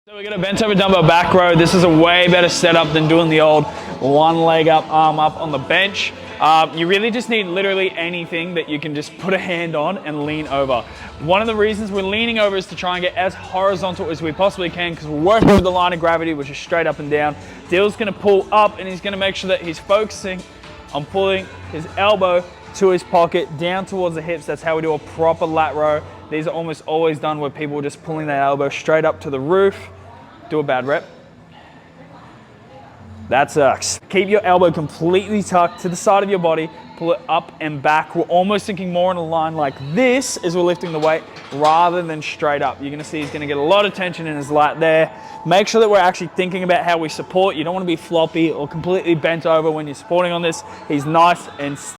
So we're going to bent over dumbbell back row. This is a way better setup than doing the old one leg up, arm up on the bench. You really just need literally anything that you can just put a hand on and lean over. One of the reasons we're leaning over is to try and get as horizontal as we possibly can because we're working with the line of gravity, which is straight up and down. Dill's going to pull up and he's going to make sure that he's focusing on pulling his elbow to his pocket, down towards the hips. That's how we do a proper lat row. These are almost always done where people are just pulling their elbow straight up to the roof. Do a bad rep. That sucks. Keep your elbow completely tucked to the side of your body. Pull it up and back. We're almost thinking more in a line like this as we're lifting the weight rather than straight up. You're gonna see he's gonna get a lot of tension in his lat there. Make sure that we're actually thinking about how we support. You don't wanna be floppy or completely bent over when you're supporting on this. He's nice and